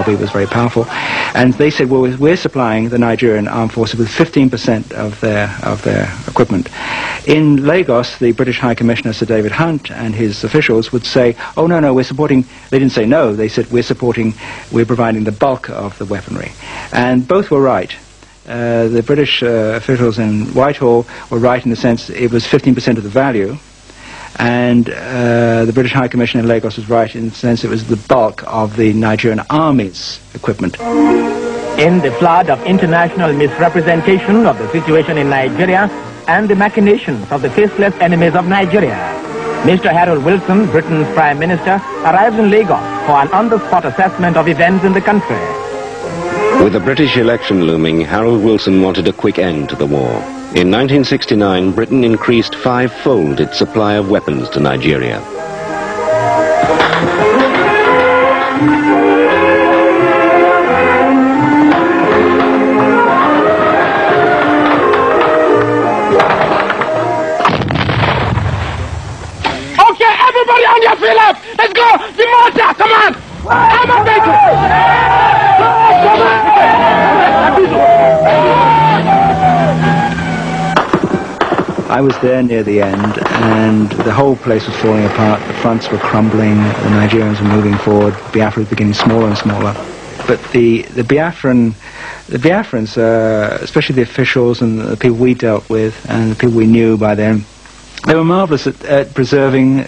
lobby was very powerful. And they said, well, we're supplying the Nigerian armed forces with 15% of their equipment. In Lagos, the British High Commissioner, Sir David Hunt, and his officials would say, oh, no, we're supporting... They didn't say no, they said, we're providing the bulk of the weaponry. And both were right. The British officials in Whitehall were right in the sense it was 15% of the value, and the British High Commissioner in Lagos was right in the sense it was the bulk of the Nigerian Army's equipment. In the flood of international misrepresentation of the situation in Nigeria and the machinations of the faceless enemies of Nigeria, Mr. Harold Wilson, Britain's Prime Minister, arrives in Lagos for an on-the-spot assessment of events in the country. With the British election looming, Harold Wilson wanted a quick end to the war. In 1969, Britain increased five-fold its supply of weapons to Nigeria. Okay, everybody on your feet up! Let's go! The mortar, come on! I'm a big I was there near the end, and the whole place was falling apart. The fronts were crumbling, the Nigerians were moving forward, Biafra was becoming smaller and smaller. But the Biafrans, especially the officials and the people we dealt with and the people we knew by then, they were marvelous at preserving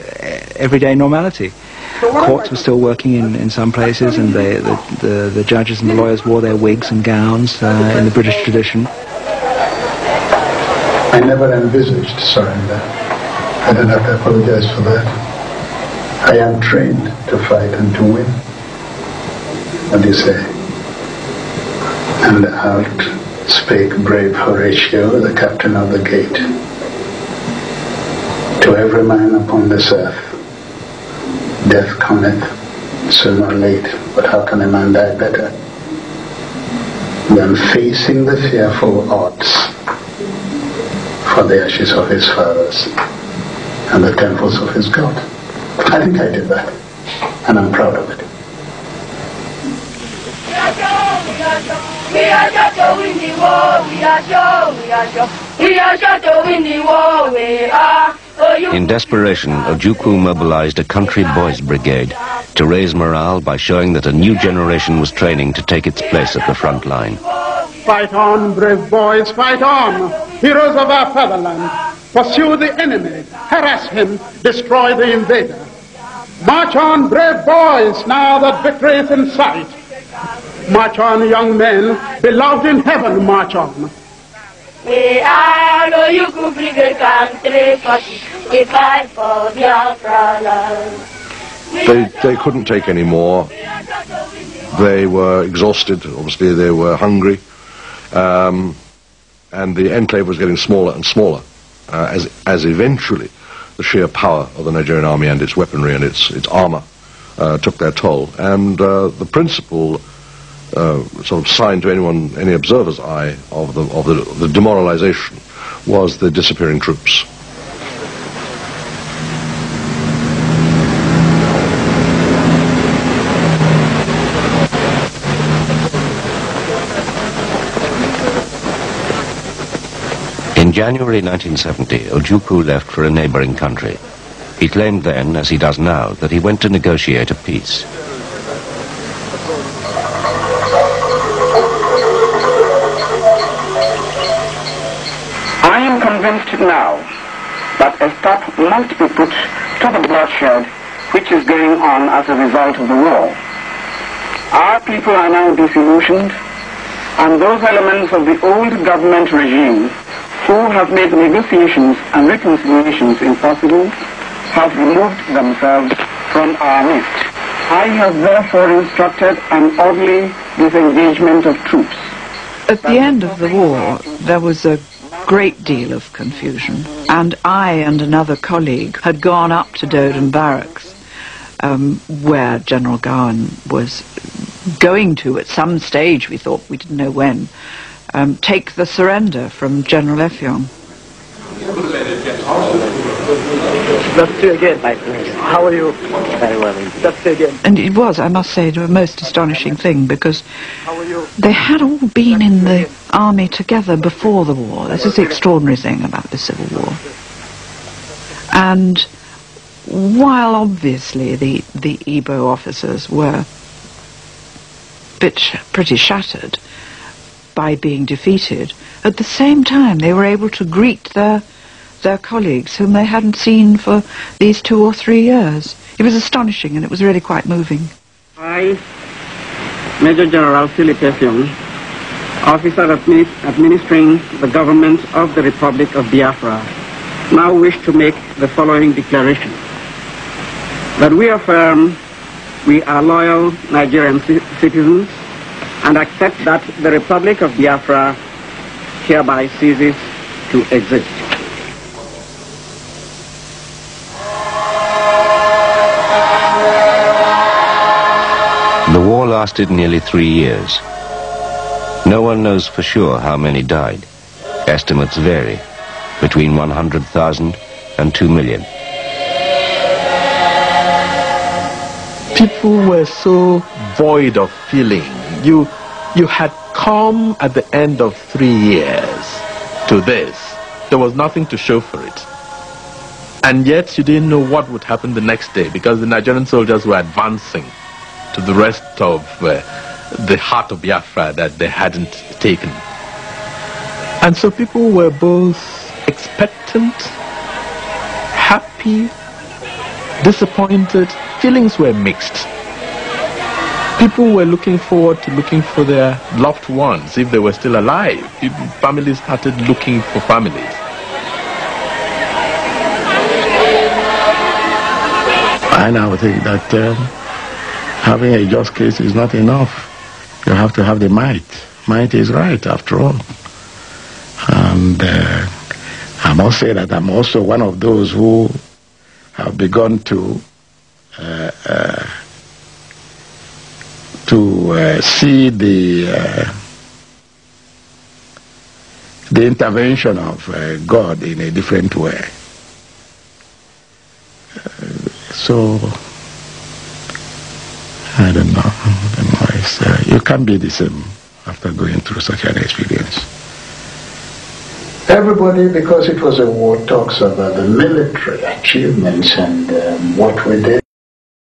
everyday normality. Courts were still working in some places, and the judges and the lawyers wore their wigs and gowns in the British tradition. I never envisaged surrender. I don't have to apologize for that. I am trained to fight and to win. What do you say? And out spake brave Horatio, the captain of the gate. To every man upon this earth, death cometh soon or late, but how can a man die better than facing the fearful odds for the ashes of his fathers and the temples of his God? I think I did that, and I'm proud of it. We are sure to win the war, we are sure to win the war, we are. In desperation, Ojukwu mobilized a country boys brigade to raise morale by showing that a new generation was training to take its place at the front line. Fight on, brave boys, fight on! Heroes of our fatherland, pursue the enemy, harass him, destroy the invader. March on, brave boys, now that victory is in sight. March on, young men, beloved in heaven, march on. We are the Ojukwu Brigade country, we fight for Biafra land. They couldn't take any more. They were exhausted, obviously they were hungry, and the enclave was getting smaller and smaller, as eventually the sheer power of the Nigerian army and its weaponry and its armor took their toll. And the principal sort of sign to any observer's eye of the demoralization was the disappearing troops. In January 1970, Ojukwu left for a neighboring country. He claimed then, as he does now, that he went to negotiate a peace. I am convinced now that a stop must be put to the bloodshed which is going on as a result of the war. Our people are now disillusioned, and those elements of the old government regime who have made negotiations and reconciliations impossible have removed themselves from our midst. I have therefore instructed an orderly disengagement of troops. At the end of the war, there was a great deal of confusion, and I and another colleague had gone up to Doden Barracks, where General Gowan was going to, at some stage, we thought, we didn't know when, take the surrender from General Effiong. Good to see you again, my friend. How are you? Very well indeed. And it was, I must say, a most astonishing thing, because they had all been in the army together before the war. This is the extraordinary thing about the Civil War. And while obviously the Igbo officers were pretty shattered by being defeated, at the same time they were able to greet their colleagues whom they hadn't seen for these 2 or 3 years. It was astonishing, and it was really quite moving. I, Major General Philip Effiong, officer administering the government of the Republic of Biafra, now wish to make the following declaration. That we affirm we are loyal Nigerian citizens and accept that the Republic of Biafra hereby ceases to exist. The war lasted nearly 3 years. No one knows for sure how many died. Estimates vary, between 100,000 and 2 million. People were so void of feeling. You had come at the end of 3 years to this. There was nothing to show for it. And yet you didn't know what would happen the next day, because the Nigerian soldiers were advancing to the rest of the heart of Biafra that they hadn't taken. And so people were both expectant, happy, disappointed. Feelings were mixed. People were looking forward to their loved ones if they were still alive. Families started looking for families. I now think that having a just case is not enough. You have to have the might. Might is right, after all. And I must say that I'm also one of those who have begun to see the intervention of God in a different way. So I don't know. You can't be the same after going through such an experience. Everybody, because it was a war, talks about the military achievements and what we did.